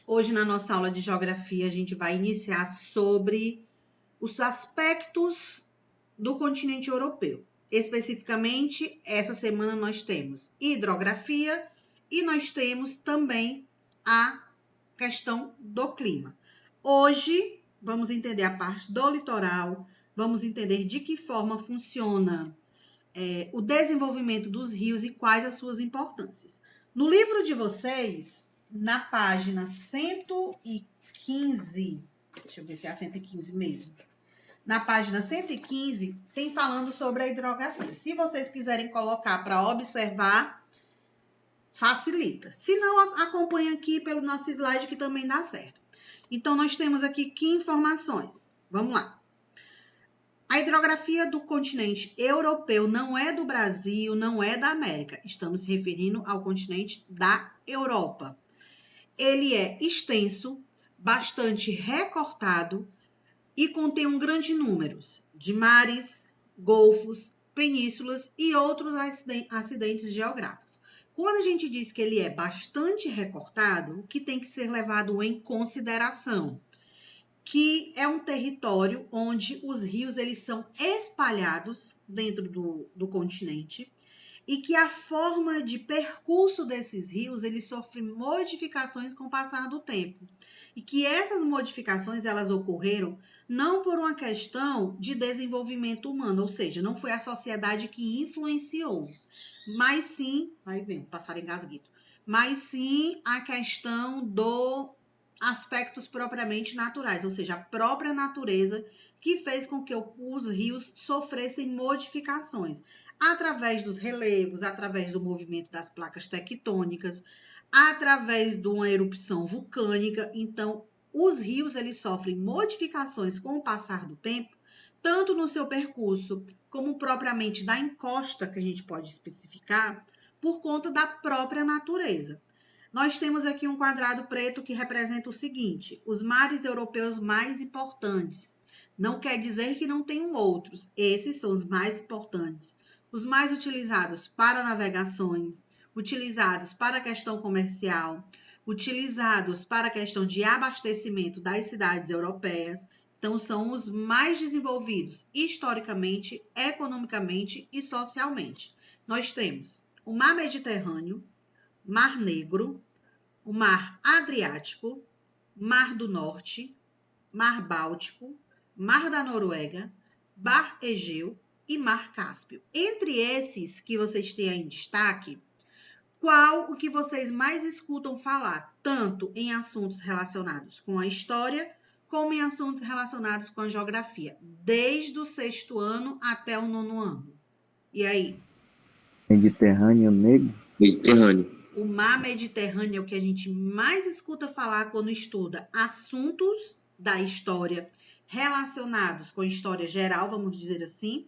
Hoje, na nossa aula de geografia, a gente vai iniciar sobre os aspectos do continente europeu. Especificamente, essa semana nós temos hidrografia e nós temos também a questão do clima. Hoje, vamos entender a parte do litoral, vamos entender de que forma funciona o desenvolvimento dos rios e quais as suas importâncias. No livro de vocês, na página 115, deixa eu ver se é a 115 mesmo. Na página 115, tem falando sobre a hidrografia. Se vocês quiserem colocar para observar, facilita. Se não, acompanha aqui pelo nosso slide que também dá certo. Então, nós temos aqui que informações? Vamos lá. A hidrografia do continente europeu não é do Brasil, não é da América. Estamos se referindo ao continente da Europa. Ele é extenso, bastante recortado e contém um grande número de mares, golfos, penínsulas e outros acidentes geográficos. Quando a gente diz que ele é bastante recortado, o que tem que ser levado em consideração? Que é um território onde os rios eles são espalhados dentro do continente e que a forma de percurso desses rios eles sofrem modificações com o passar do tempo e que essas modificações elas ocorreram não por uma questão de desenvolvimento humano, ou seja, não foi a sociedade que influenciou, mas sim, aí vem, passar engasguito, mas sim a questão do aspectos propriamente naturais, ou seja, a própria natureza que fez com que os rios sofressem modificações através dos relevos, através do movimento das placas tectônicas, através de uma erupção vulcânica. Então, os rios eles sofrem modificações com o passar do tempo, tanto no seu percurso como propriamente da encosta, que a gente pode especificar, por conta da própria natureza. Nós temos aqui um quadrado preto que representa o seguinte: os mares europeus mais importantes. Não quer dizer que não tenham outros. Esses são os mais importantes. Os mais utilizados para navegações, utilizados para a questão comercial, utilizados para a questão de abastecimento das cidades europeias. Então, são os mais desenvolvidos historicamente, economicamente e socialmente. Nós temos o Mar Mediterrâneo, Mar Negro, o Mar Adriático, Mar do Norte, Mar Báltico, Mar da Noruega, Mar Egeu e Mar Cáspio. Entre esses que vocês têm aí em destaque, qual o que vocês mais escutam falar, tanto em assuntos relacionados com a história, como em assuntos relacionados com a geografia, desde o 6º ano até o 9º ano? E aí? Mediterrâneo Negro? Mediterrâneo. O mar Mediterrâneo é o que a gente mais escuta falar quando estuda assuntos da história relacionados com história geral, vamos dizer assim,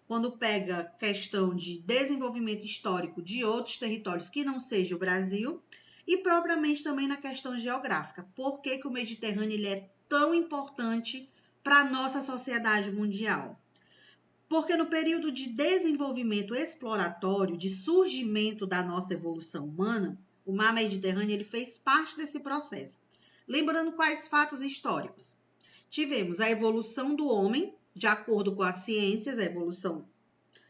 quando pega questão de desenvolvimento histórico de outros territórios que não seja o Brasil, e propriamente também na questão geográfica. Por que o Mediterrâneo ele é tão importante para a nossa sociedade mundial? Porque no período de desenvolvimento exploratório, de surgimento da nossa evolução humana, o mar Mediterrâneo ele fez parte desse processo. Lembrando quais fatos históricos? Tivemos a evolução do homem, de acordo com as ciências, a evolução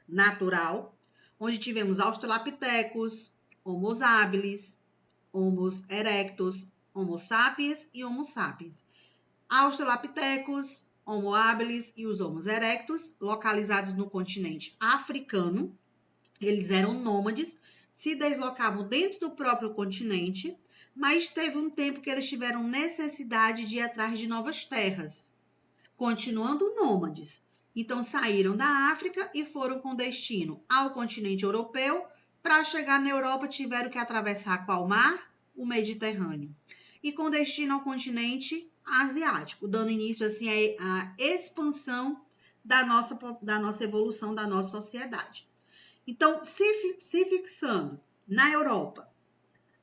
natural, onde tivemos Australopithecus, Homo habilis, Homo erectus, Homo sapiens e Homo sapiens. Australopithecus, Homo habilis e os Homo erectus, localizados no continente africano. Eles eram nômades, se deslocavam dentro do próprio continente, mas teve um tempo que eles tiveram necessidade de ir atrás de novas terras, continuando nômades. Então, saíram da África e foram com destino ao continente europeu. Para chegar na Europa, tiveram que atravessar qual mar? O Mediterrâneo. E com destino ao continente asiático, dando início assim à expansão da nossa evolução, da nossa sociedade. Então, se fixando na Europa,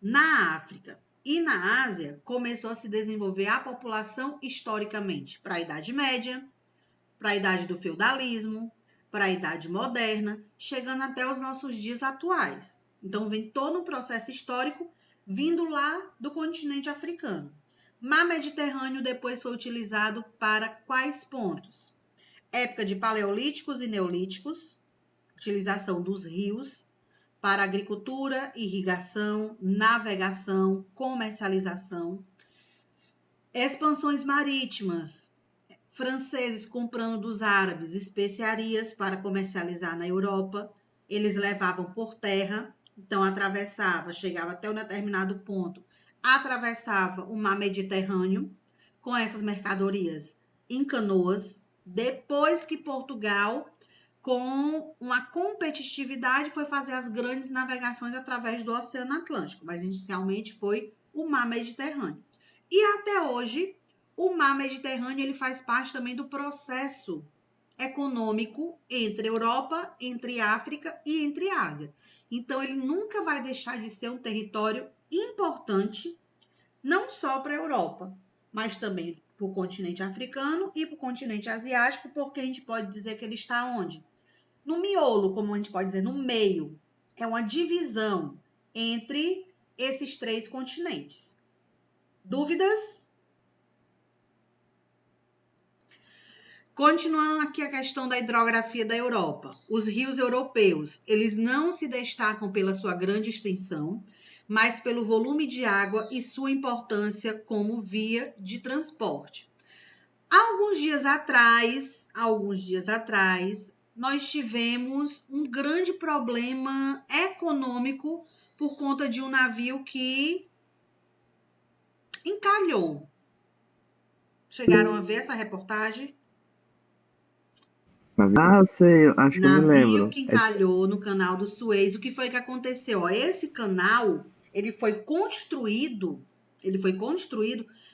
na África e na Ásia, começou a se desenvolver a população historicamente para a Idade Média, para a Idade do Feudalismo, para a Idade Moderna, chegando até os nossos dias atuais. Então, vem todo um processo histórico vindo lá do continente africano. Mar Mediterrâneo depois foi utilizado para quais pontos? Época de paleolíticos e neolíticos, utilização dos rios para agricultura, irrigação, navegação, comercialização. Expansões marítimas, franceses comprando dos árabes especiarias para comercializar na Europa. Eles levavam por terra, então atravessava, chegava até um determinado ponto, atravessava o mar Mediterrâneo com essas mercadorias em canoas. Depois que Portugal, com uma competitividade, foi fazer as grandes navegações através do Oceano Atlântico, mas inicialmente foi o mar Mediterrâneo. E até hoje, o mar Mediterrâneo ele faz parte também do processo econômico entre Europa, entre África e entre Ásia. Então, ele nunca vai deixar de ser um território importante, não só para a Europa, mas também para o continente africano e para o continente asiático, porque a gente pode dizer que ele está onde? No miolo, como a gente pode dizer, no meio. É uma divisão entre esses três continentes. Dúvidas? Continuando aqui a questão da hidrografia da Europa. Os rios europeus, eles não se destacam pela sua grande extensão, mas pelo volume de água e sua importância como via de transporte. Alguns dias atrás, nós tivemos um grande problema econômico por conta de um navio que encalhou. Chegaram a ver essa reportagem? Ah, eu sei, acho que eu me Navio lembro. que encalhou no canal do Suez. O que foi que aconteceu? Ó, esse canal, ele foi construído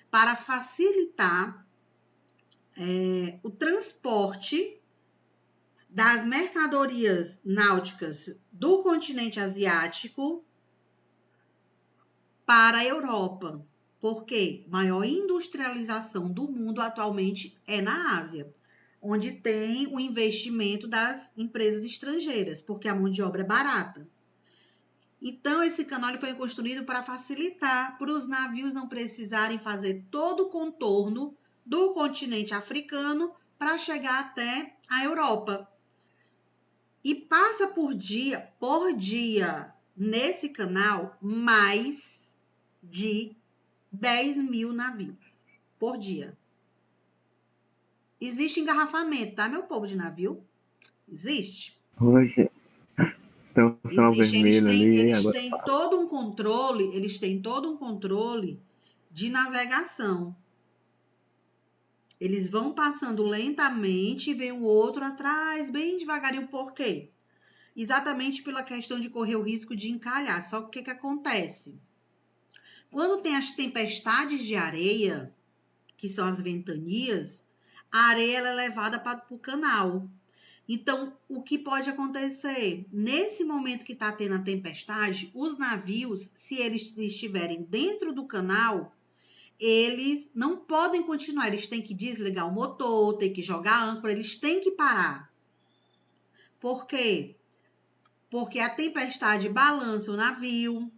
para facilitar o transporte das mercadorias náuticas do continente asiático para a Europa. Por quê? Maior industrialização do mundo atualmente é na Ásia, onde tem o investimento das empresas estrangeiras, porque a mão de obra é barata. Então, esse canal ele foi construído para facilitar, para os navios não precisarem fazer todo o contorno do continente africano para chegar até a Europa. E passa por dia, nesse canal, mais de 10 mil navios por dia. Existe engarrafamento, tá, meu povo de navio? Existe. Hoje, tem o sinal Existe. vermelho ali, Eles agora têm todo um controle de navegação. Eles vão passando lentamente e vem o outro atrás, bem devagarinho. Por quê? Exatamente pela questão de correr o risco de encalhar. Só que o que acontece? Quando tem as tempestades de areia, que são as ventanias, a areia ela é levada para o canal. Então, o que pode acontecer? Nesse momento que está tendo a tempestade, os navios, se eles estiverem dentro do canal, eles não podem continuar. Eles têm que desligar o motor, têm que jogar a âncora, eles têm que parar. Por quê? Porque a tempestade balança o navio,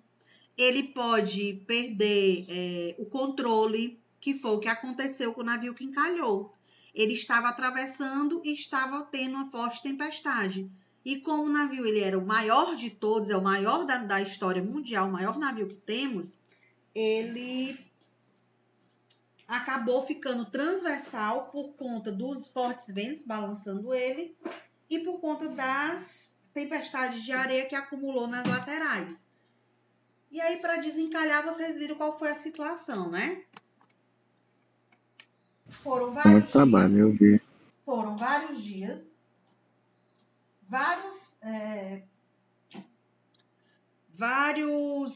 ele pode perder o controle, que foi o que aconteceu com o navio que encalhou. Ele estava atravessando e estava tendo uma forte tempestade. E como o navio ele era o maior de todos, é o maior da história mundial, o maior navio que temos, ele acabou ficando transversal por conta dos fortes ventos balançando ele e por conta das tempestades de areia que acumulou nas laterais. E aí, para desencalhar, vocês viram qual foi a situação, né? Foram vários trabalho, eu vi. Foram vários dias, vários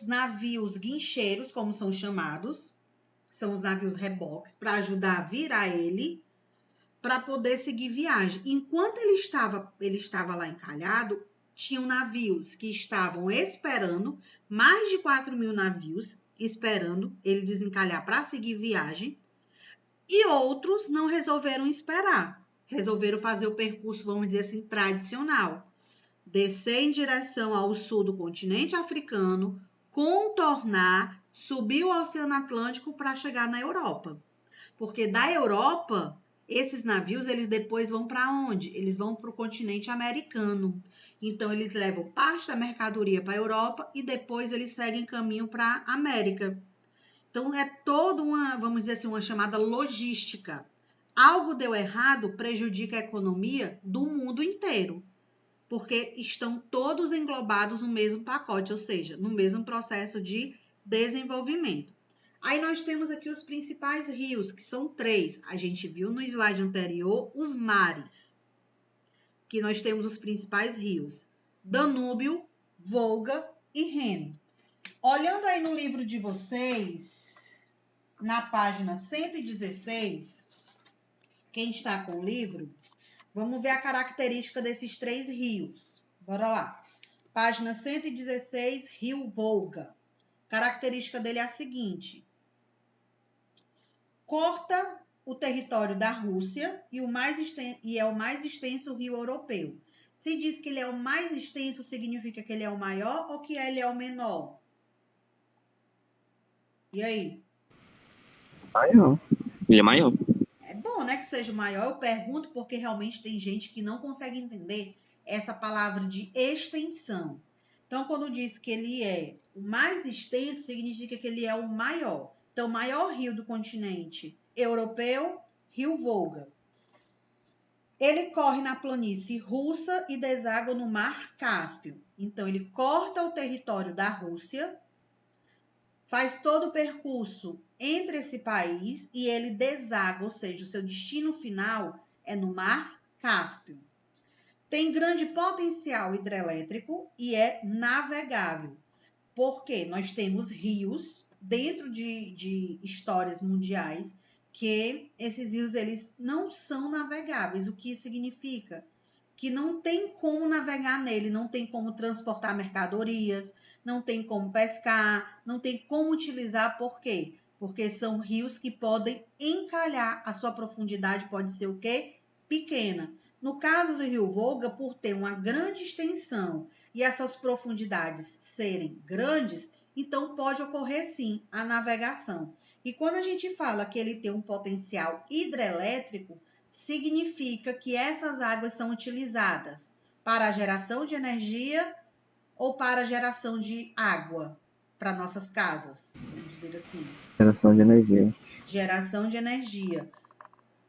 navios guincheiros, como são chamados, são os navios reboques, para ajudar a virar ele, para poder seguir viagem. Enquanto ele estava lá encalhado, tinham navios que estavam esperando, mais de 4 mil navios esperando ele desencalhar para seguir viagem, e outros não resolveram esperar, resolveram fazer o percurso, vamos dizer assim, tradicional, descer em direção ao sul do continente africano, contornar subir o Oceano Atlântico para chegar na Europa. Porque da Europa, esses navios, eles depois vão para onde? Eles vão para o continente americano. Então, eles levam parte da mercadoria para a Europa e depois eles seguem caminho para a América. Então, é toda uma, vamos dizer assim, uma chamada logística. Algo deu errado, prejudica a economia do mundo inteiro, porque estão todos englobados no mesmo pacote, ou seja, no mesmo processo de desenvolvimento. Aí nós temos aqui os principais rios, que são 3. A gente viu no slide anterior os mares, que nós temos os principais rios: Danúbio, Volga e Reno. Olhando aí no livro de vocês, na página 116, quem está com o livro, vamos ver a característica desses 3 rios. Bora lá. Página 116, Rio Volga. A característica dele é a seguinte: corta o território da Rússia e é o mais extenso rio europeu. Se diz que ele é o mais extenso, significa que ele é o maior ou que ele é o menor? E aí? Maior. Ele é maior. É bom, né, que seja o maior. Eu pergunto porque realmente tem gente que não consegue entender essa palavra de extensão. Então, quando diz que ele é o mais extenso, significa que ele é o maior. Então, o maior rio do continente europeu, Rio Volga. Ele corre na planície russa e deságua no Mar Cáspio. Então, ele corta o território da Rússia, faz todo o percurso entre esse país e ele deságua, ou seja, o seu destino final é no Mar Cáspio. Tem grande potencial hidrelétrico e é navegável, porque nós temos rios dentro de histórias mundiais que esses rios eles não são navegáveis. O que significa? Que não tem como navegar nele, não tem como transportar mercadorias, não tem como pescar, não tem como utilizar. Por quê? Porque são rios que podem encalhar, a sua profundidade pode ser o quê? Pequena. No caso do Rio Volga, por ter uma grande extensão e essas profundidades serem grandes, então pode ocorrer sim a navegação. E quando a gente fala que ele tem um potencial hidrelétrico, significa que essas águas são utilizadas para a geração de energia ou para a geração de água para nossas casas, vamos dizer assim. Geração de energia. Geração de energia.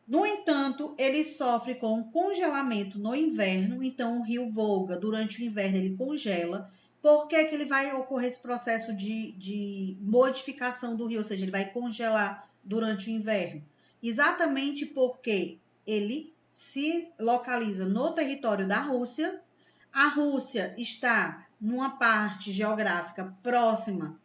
No entanto, ele sofre com um congelamento no inverno, então o rio Volga, durante o inverno, ele congela. Por que ele vai ocorrer esse processo de modificação do rio, ou seja, ele vai congelar durante o inverno? Exatamente porque ele se localiza no território da Rússia. A Rússia está numa parte geográfica próxima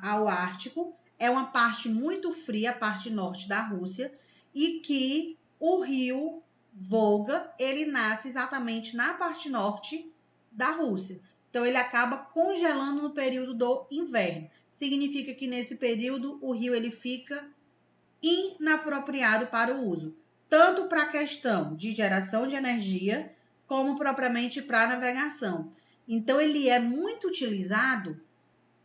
ao Ártico, é uma parte muito fria, a parte norte da Rússia, e que o rio Volga, ele nasce exatamente na parte norte da Rússia. Então, ele acaba congelando no período do inverno. Significa que nesse período o rio ele fica inapropriado para o uso, tanto para a questão de geração de energia, como propriamente para a navegação. Então, ele é muito utilizado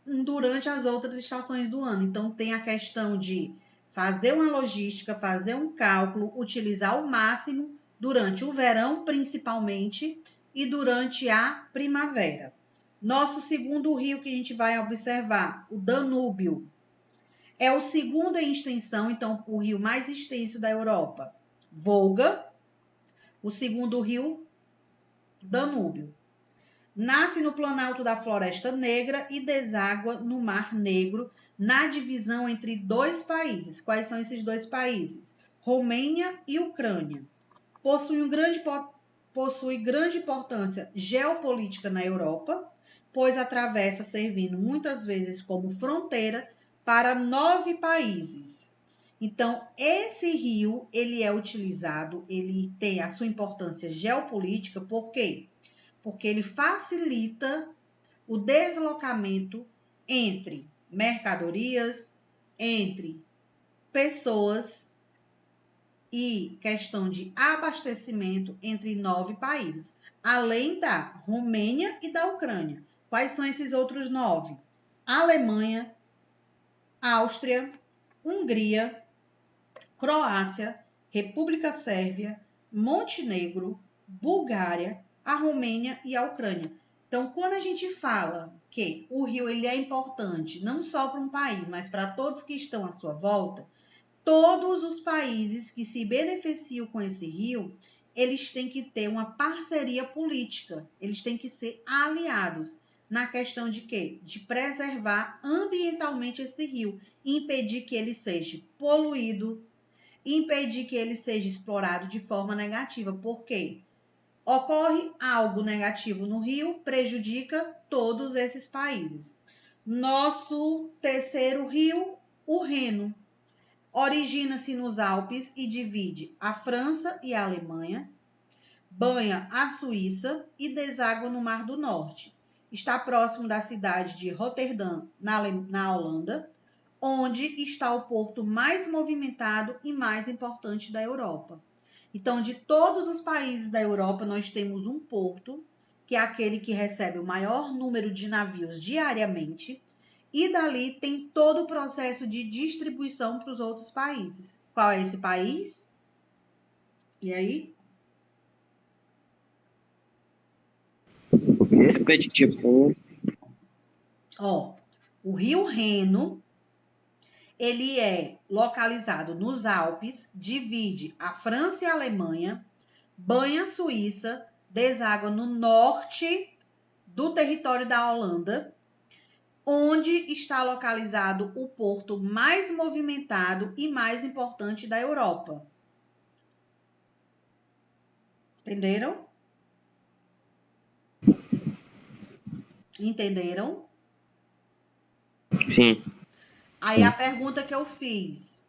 durante as outras estações do ano. Então, tem a questão de fazer uma logística, fazer um cálculo, utilizar o máximo durante o verão, principalmente, e durante a primavera. Nosso segundo rio que a gente vai observar, o Danúbio, é o segundo em extensão, então, o rio mais extenso da Europa. Volga, o segundo rio, Danúbio. Nasce no planalto da Floresta Negra e deságua no Mar Negro, na divisão entre 2 países. Quais são esses 2 países? Romênia e Ucrânia. Possui grande importância geopolítica na Europa, pois atravessa, servindo muitas vezes como fronteira para 9 países. Então, esse rio, ele é utilizado, ele tem a sua importância geopolítica, por quê? Porque ele facilita o deslocamento entre mercadorias, entre pessoas e questão de abastecimento entre 9 países, além da Romênia e da Ucrânia. Quais são esses outros 9? Alemanha, Áustria, Hungria, Croácia, República Sérvia, Montenegro, Bulgária, a Romênia e a Ucrânia. Então, quando a gente fala que o rio ele é importante não só para um país, mas para todos que estão à sua volta, todos os países que se beneficiam com esse rio, eles têm que ter uma parceria política, eles têm que ser aliados na questão de quê? De preservar ambientalmente esse rio, impedir que ele seja poluído, impedir que ele seja explorado de forma negativa. Por quê? Ocorre algo negativo no rio, prejudica todos esses países. Nosso terceiro rio, o Reno, origina-se nos Alpes e divide a França e a Alemanha, banha a Suíça e deságua no Mar do Norte. Está próximo da cidade de Roterdã, na Holanda, onde está o porto mais movimentado e mais importante da Europa. Então, de todos os países da Europa, nós temos um porto, que é aquele que recebe o maior número de navios diariamente, e dali tem todo o processo de distribuição para os outros países. Qual é esse país? E aí? O quê? Repete, tipo, O Rio Reno, ele é localizado nos Alpes, divide a França e a Alemanha, banha a Suíça, deságua no norte do território da Holanda, onde está localizado o porto mais movimentado e mais importante da Europa. Entenderam? Entenderam? sim, Aí a pergunta que eu fiz: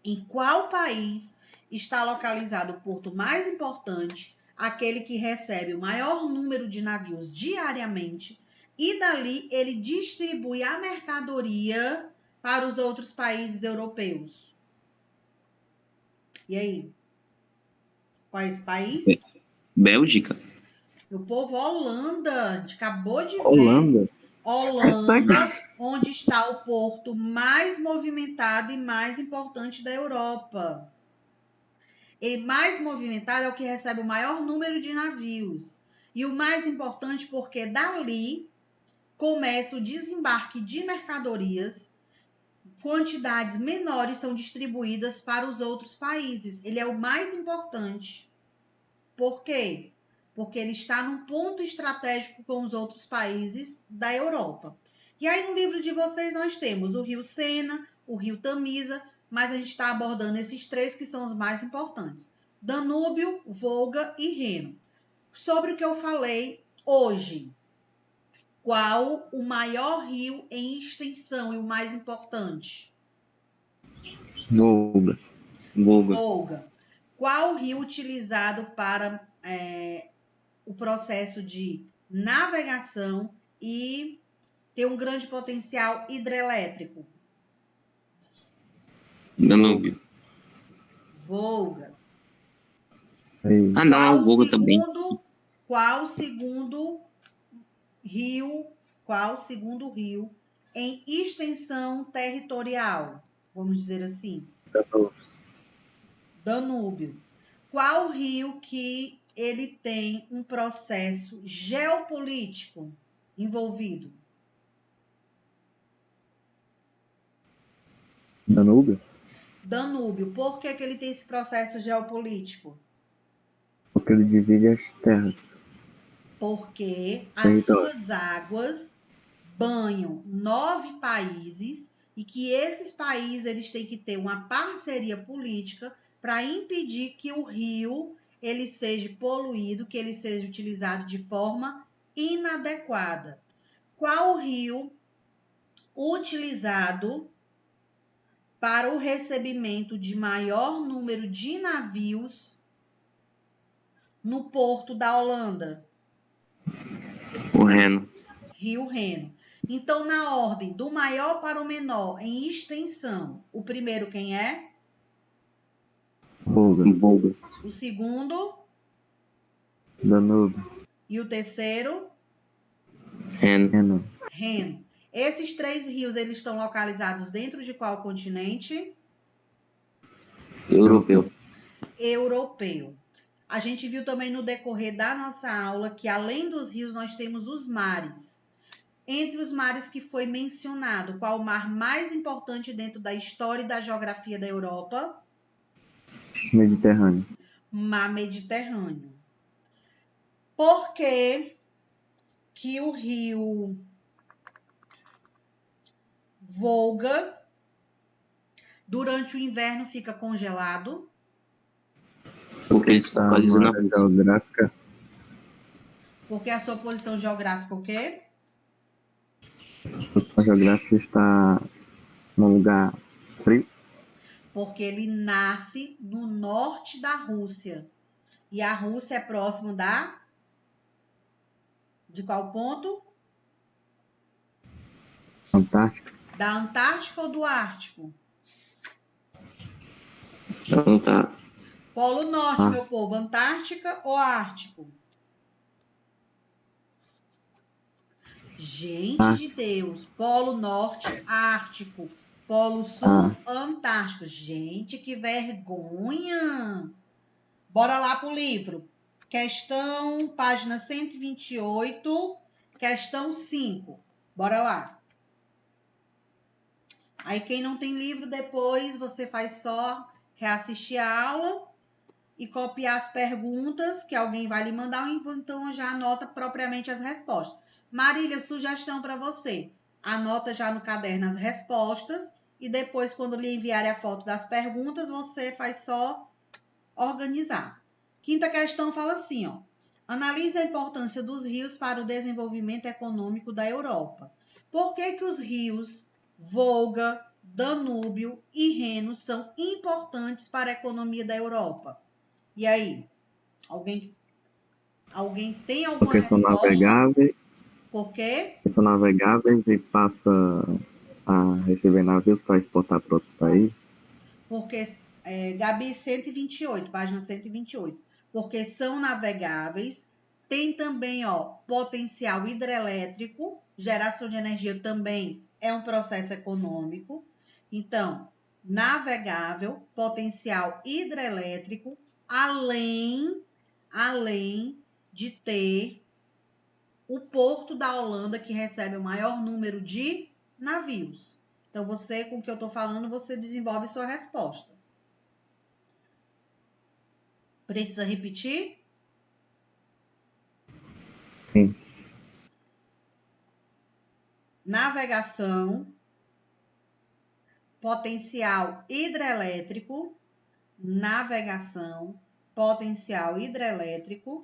em qual país está localizado o porto mais importante, aquele que recebe o maior número de navios diariamente, e dali ele distribui a mercadoria para os outros países europeus? E aí? Qual é esse país? Bélgica. O povo Holanda, a gente acabou de ver. Holanda? Holanda, onde está o porto mais movimentado e mais importante da Europa. E mais movimentado é o que recebe o maior número de navios. E o mais importante porque dali começa o desembarque de mercadorias, quantidades menores são distribuídas para os outros países. Ele é o mais importante. Por quê? Porque ele está num ponto estratégico com os outros países da Europa. E aí no livro de vocês nós temos o rio Sena, o rio Tamisa, mas a gente está abordando esses três que são os mais importantes: Danúbio, Volga e Reno. Sobre o que eu falei hoje, qual o maior rio em extensão e o mais importante? Volga. Volga. Qual o rio utilizado para o processo de navegação e ter um grande potencial hidrelétrico? Danúbio. Volga. Aí. Ah, não, é o Volga também. Qual o segundo rio em extensão territorial? Vamos dizer assim. Danúbio. Qual rio que ele tem um processo geopolítico envolvido? Danúbio? Danúbio. Por que ele tem esse processo geopolítico? Porque ele divide as terras. Porque as Território. suas águas banham 9 países e que esses países eles têm que ter uma parceria política para impedir que o rio ele seja poluído, que ele seja utilizado de forma inadequada. Qual o rio utilizado para o recebimento de maior número de navios no porto da Holanda? O Reno. Rio Reno. Então, na ordem do maior para o menor em extensão, o primeiro quem é? Volga. O segundo? Danúbio. E o terceiro? Reno. Reno. Reno. Esses 3 rios, eles estão localizados dentro de qual continente? Europeu. Europeu. A gente viu também no decorrer da nossa aula que, além dos rios, nós temos os mares. Entre os mares que foi mencionado, qual o mar mais importante dentro da história e da geografia da Europa? Mediterrâneo. Mar Mediterrâneo. Por que que o rio Volga, durante o inverno, fica congelado? Porque ele está localizado na área Rússia. geográfica. Porque a sua posição geográfica, o quê? A posição geográfica está num lugar frio. Porque ele nasce no norte da Rússia. E a Rússia é próximo de qual ponto? Antártica. Da Antártica ou do Ártico? Então tá. Polo Norte, meu povo. Antártica ou Ártico? Gente de Deus. Polo Norte, Ártico. Polo Sul, Antártico. Gente, que vergonha! Bora lá pro livro. Questão, página 128, questão 5. Bora lá. Aí, quem não tem livro, depois você faz só reassistir a aula e copiar as perguntas que alguém vai lhe mandar, ou então já anota propriamente as respostas. Marília, sugestão para você. Anota já no caderno as respostas e depois, quando lhe enviarem a foto das perguntas, você faz só organizar. Quinta questão fala assim, ó. Analise a importância dos rios para o desenvolvimento econômico da Europa. Por que que os rios Volga, Danúbio e Reno são importantes para a economia da Europa? E aí? Alguém tem alguma Porque são resposta? navegáveis. Por quê? Porque são navegáveis e passa a receber navios para exportar para outros países. Porque, Gabi, 128, página 128. Porque são navegáveis, tem também, ó, potencial hidrelétrico, geração de energia também é um processo econômico. Então, navegável, potencial hidrelétrico, além de ter o porto da Holanda, que recebe o maior número de navios. Então, você, com o que eu estou falando, você desenvolve sua resposta. Precisa repetir? Sim. Navegação, potencial hidrelétrico, navegação, potencial hidrelétrico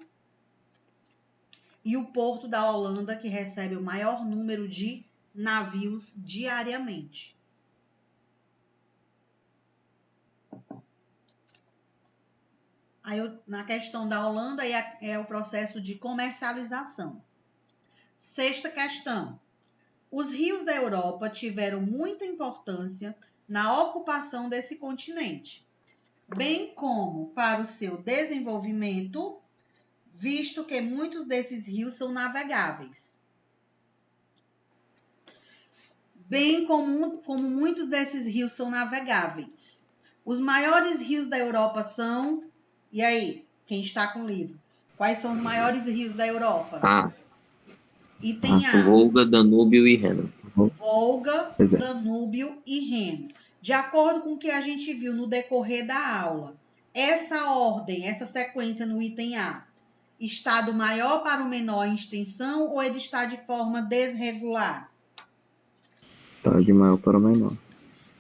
e o porto da Holanda, que recebe o maior número de navios diariamente. Aí, na questão da Holanda, é o processo de comercialização. Sexta questão. Os rios da Europa tiveram muita importância na ocupação desse continente, bem como para o seu desenvolvimento, visto que muitos desses rios são navegáveis. Bem como muitos desses rios são navegáveis. Os maiores rios da Europa são... E aí, quem está com o livro? Quais são os maiores rios da Europa? Item A. Volga, Danúbio e Reno. Volga, Danúbio e Reno. De acordo com o que a gente viu no decorrer da aula, essa ordem, essa sequência no item A, está do maior para o menor em extensão ou ele está de forma desregular? Está de maior para o menor.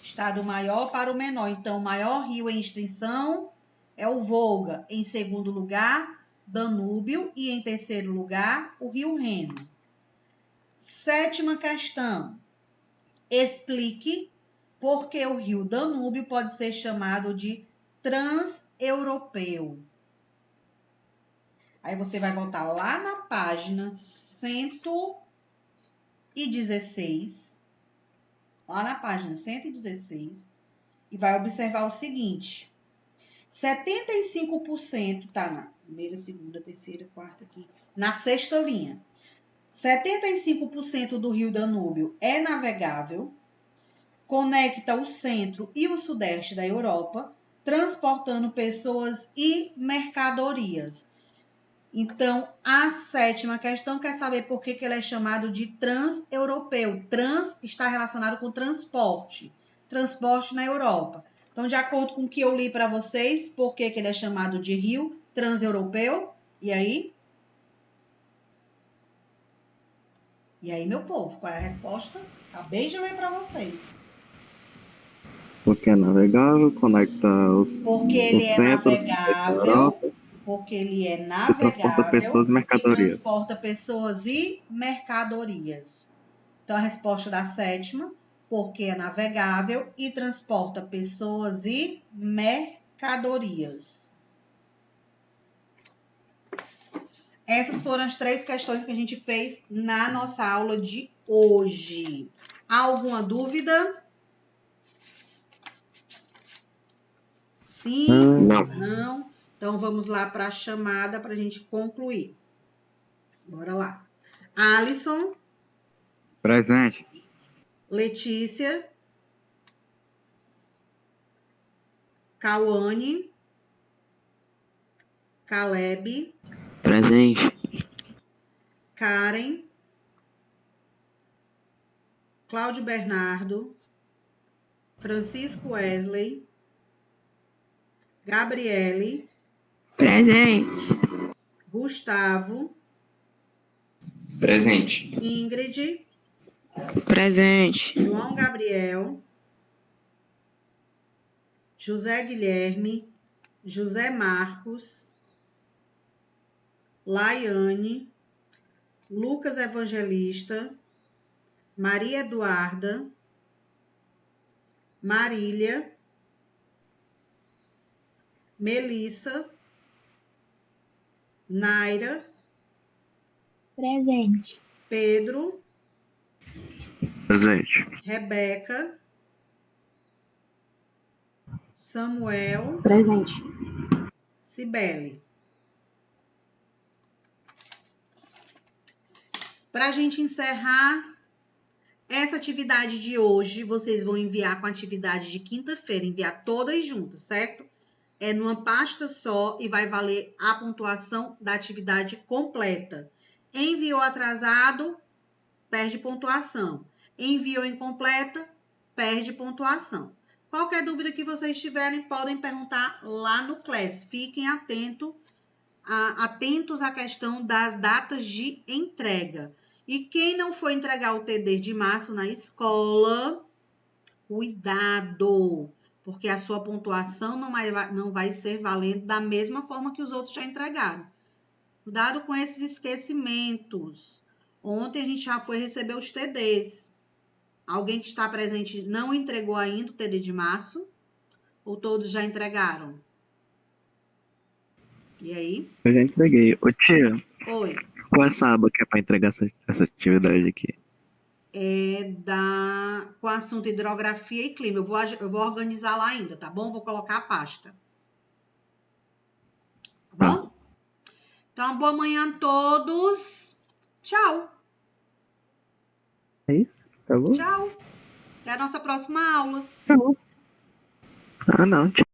Está do maior para o menor. Então, o maior rio em extensão é o Volga. Em segundo lugar, Danúbio. E em terceiro lugar, o rio Reno. Sétima questão. Explique por que o rio Danúbio pode ser chamado de transeuropeu. Aí você vai voltar lá na página 116. Lá na página 116. E vai observar o seguinte. 75% tá na primeira, segunda, terceira, quarta aqui. Na sexta linha. 75% do rio Danúbio é navegável, conecta o centro e o sudeste da Europa, transportando pessoas e mercadorias. Então, a sétima questão quer saber por que ele é chamado de transeuropeu. Trans está relacionado com transporte na Europa. Então, de acordo com o que eu li para vocês, por que ele é chamado de rio transeuropeu? E aí? E aí, meu povo, qual é a resposta? Acabei de ler para vocês. Porque é navegável, conecta os centros da Europa porque ele é e transporta pessoas e mercadorias. transporta pessoas e mercadorias. Então, a resposta da sétima, porque é navegável e transporta pessoas e mercadorias. Essas foram as 3 questões que a gente fez na nossa aula de hoje. Alguma dúvida? Sim? Não? Então, vamos lá para a chamada para a gente concluir. Bora lá. Alisson. Presente. Letícia. Cauane. Caleb. Presente. Karen. Cláudio Bernardo. Francisco Wesley. Gabriele. Presente. Gustavo. Presente. Ingrid. Presente. João Gabriel. José Guilherme. José Marcos. Laiane. Lucas Evangelista. Maria Eduarda. Marília. Melissa. Naira. Presente. Pedro. Presente. Rebeca. Samuel. Presente. Cibele. Para a gente encerrar essa atividade de hoje, vocês vão enviar com a atividade de quinta-feira, enviar todas juntas, certo? É numa pasta só e vai valer a pontuação da atividade completa. Enviou atrasado, perde pontuação. Enviou incompleta, perde pontuação. Qualquer dúvida que vocês tiverem, podem perguntar lá no Class. Fiquem atentos à questão das datas de entrega. E quem não for entregar o TD de março na escola, cuidado, porque a sua pontuação não vai ser valendo da mesma forma que os outros já entregaram. Cuidado com esses esquecimentos. Ontem a gente já foi receber os TDs. Alguém que está presente não entregou ainda o TD de março? Ou todos já entregaram? E aí? Eu já entreguei. Ô tia, Oi. qual é essa aba que é para entregar essa atividade aqui? Com assunto hidrografia e clima. Eu vou organizar lá ainda, tá bom? Vou colocar a pasta. Tá bom? Então, boa manhã a todos. Tchau. É isso? Tá bom? Tchau. Até a nossa próxima aula. Tchau. Ah, não. Tchau.